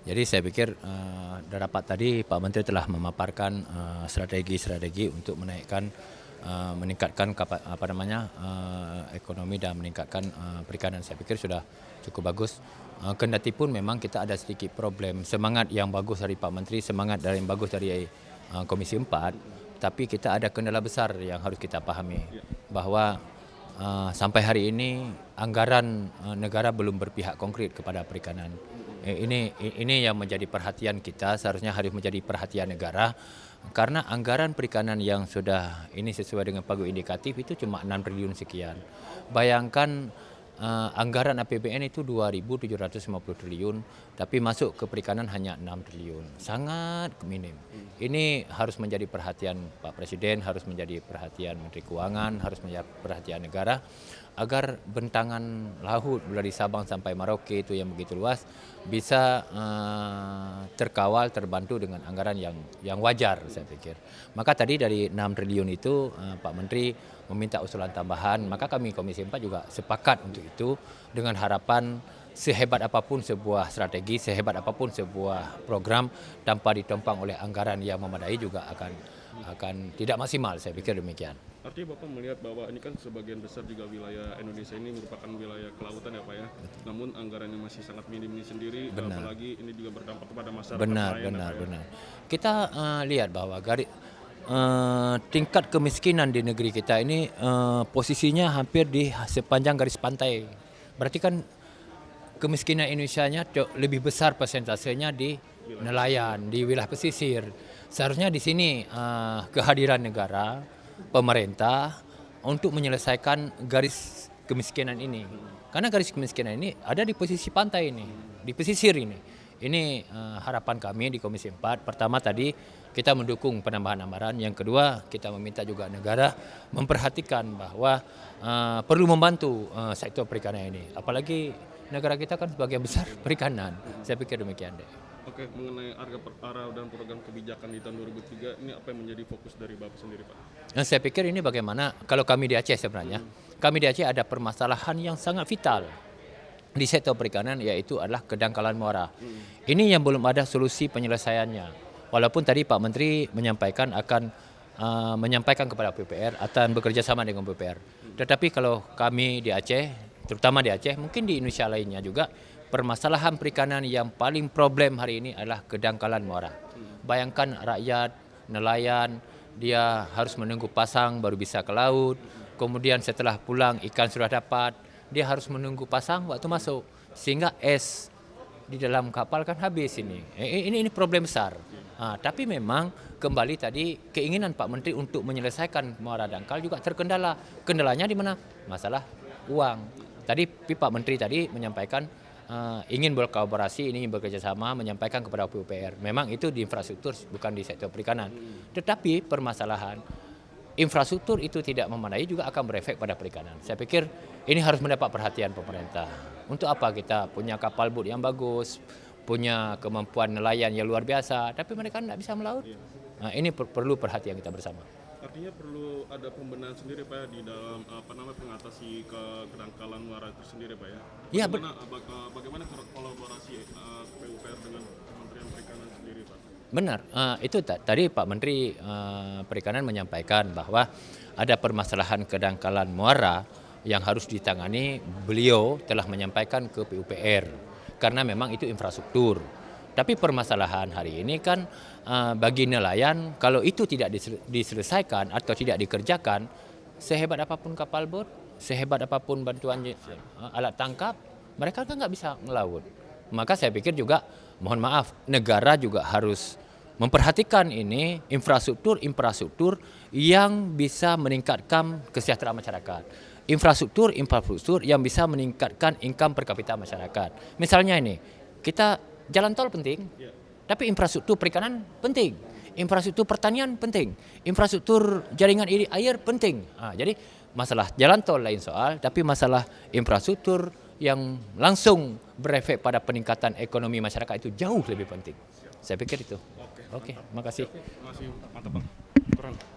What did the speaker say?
Jadi saya pikir rapat tadi Pak Menteri telah memaparkan strategi-strategi untuk meningkatkan ekonomi dan meningkatkan perikanan. Saya pikir sudah cukup bagus. Kendati pun memang kita ada sedikit problem. Semangat yang bagus dari Pak Menteri, semangat yang bagus dari Komisi 4, tapi kita ada kendala besar yang harus kita pahami bahwa sampai hari ini anggaran negara belum berpihak konkret kepada perikanan. Ini yang menjadi perhatian kita, seharusnya harus menjadi perhatian negara, karena anggaran perikanan yang sudah ini sesuai dengan pagu indikatif itu cuma 6 triliun sekian. Bayangkan anggaran APBN itu 2.750 triliun, tapi masuk ke perikanan hanya 6 triliun. Sangat minim. Ini harus menjadi perhatian Pak Presiden, harus menjadi perhatian Menteri Keuangan, harus menjadi perhatian negara, agar bentangan laut dari Sabang sampai Merauke itu yang begitu luas bisa terkawal, terbantu dengan anggaran yang wajar, saya pikir. Maka tadi dari 6 triliun itu Pak Menteri meminta usulan tambahan, maka kami Komisi 4 juga sepakat untuk itu dengan harapan sehebat apapun sebuah strategi, sehebat apapun sebuah program, tanpa ditopang oleh anggaran yang memadai juga akan tidak maksimal, saya pikir demikian. Artinya Bapak melihat bahwa ini kan sebagian besar juga wilayah Indonesia ini merupakan wilayah kelautan ya Pak ya. Namun anggarannya masih sangat minim ini sendiri, apalagi ini juga berdampak kepada masyarakat lain. Benar. Kita lihat bahwa tingkat kemiskinan di negeri kita ini posisinya hampir di sepanjang garis pantai. Berarti kan kemiskinan Indonesia-nya lebih besar persentasenya di nelayan, di wilayah pesisir. Seharusnya di sini kehadiran negara, pemerintah untuk menyelesaikan garis kemiskinan ini. Karena garis kemiskinan ini ada di posisi pantai ini, di pesisir ini. Ini harapan kami di Komisi 4. Pertama tadi kita mendukung penambahan anggaran. Yang kedua kita meminta juga negara memperhatikan bahwa perlu membantu sektor perikanan ini. Apalagi negara kita kan sebagian besar perikanan. Saya pikir demikian deh. Oke, mengenai arah dan program kebijakan di tahun 2003, ini apa yang menjadi fokus dari Bapak sendiri Pak? Nah, saya pikir ini bagaimana, kalau kami di Aceh sebenarnya, kami di Aceh ada permasalahan yang sangat vital di sektor perikanan, yaitu adalah kedangkalan muara. Ini yang belum ada solusi penyelesaiannya. Walaupun tadi Pak Menteri menyampaikan akan menyampaikan kepada PUPR akan bekerja sama dengan PUPR. Tetapi kalau kami di Aceh, terutama di Aceh, mungkin di Indonesia lainnya juga, permasalahan perikanan yang paling problem hari ini adalah kedangkalan muara. Bayangkan rakyat, nelayan, dia harus menunggu pasang baru bisa ke laut. Kemudian setelah pulang ikan sudah dapat, dia harus menunggu pasang waktu masuk. Sehingga es di dalam kapal kan habis ini. Ini problem besar. Tapi memang kembali tadi keinginan Pak Menteri untuk menyelesaikan muara dangkal juga terkendala. Kendalanya di mana? Masalah uang. Tadi Pak Menteri tadi menyampaikan ingin berkolaborasi, ingin bekerjasama, menyampaikan kepada PUPR. Memang itu di infrastruktur, bukan di sektor perikanan. Tetapi permasalahan infrastruktur itu tidak memadai juga akan berefek pada perikanan. Saya pikir ini harus mendapat perhatian pemerintah. Untuk apa kita punya kapal boot yang bagus, punya kemampuan nelayan yang luar biasa, tapi mereka tidak bisa melaut. Nah, ini perlu perhatian kita bersama. Artinya perlu ada pembenahan sendiri Pak ya, di dalam mengatasi kedangkalan muara itu sendiri Pak ya. Bagaimana kolaborasi PUPR dengan Kementerian Perikanan sendiri Pak? Benar, itu tadi Pak Menteri Perikanan menyampaikan bahwa ada permasalahan kedangkalan muara yang harus ditangani. Beliau telah menyampaikan ke PUPR karena memang itu infrastruktur. Tapi permasalahan hari ini kan bagi nelayan, kalau itu tidak diselesaikan atau tidak dikerjakan, sehebat apapun kapal bot, sehebat apapun bantuan alat tangkap, mereka kan nggak bisa melaut. Maka saya pikir juga, mohon maaf, negara juga harus memperhatikan ini infrastruktur yang bisa meningkatkan kesejahteraan masyarakat. Infrastruktur yang bisa meningkatkan income per kapita masyarakat. Misalnya ini, kita jalan tol penting, tapi infrastruktur perikanan penting, infrastruktur pertanian penting, infrastruktur jaringan air penting. Jadi masalah jalan tol lain soal, tapi masalah infrastruktur yang langsung berefek pada peningkatan ekonomi masyarakat itu jauh lebih penting. Saya pikir itu. Oke, makasih. Masih mantap Pak.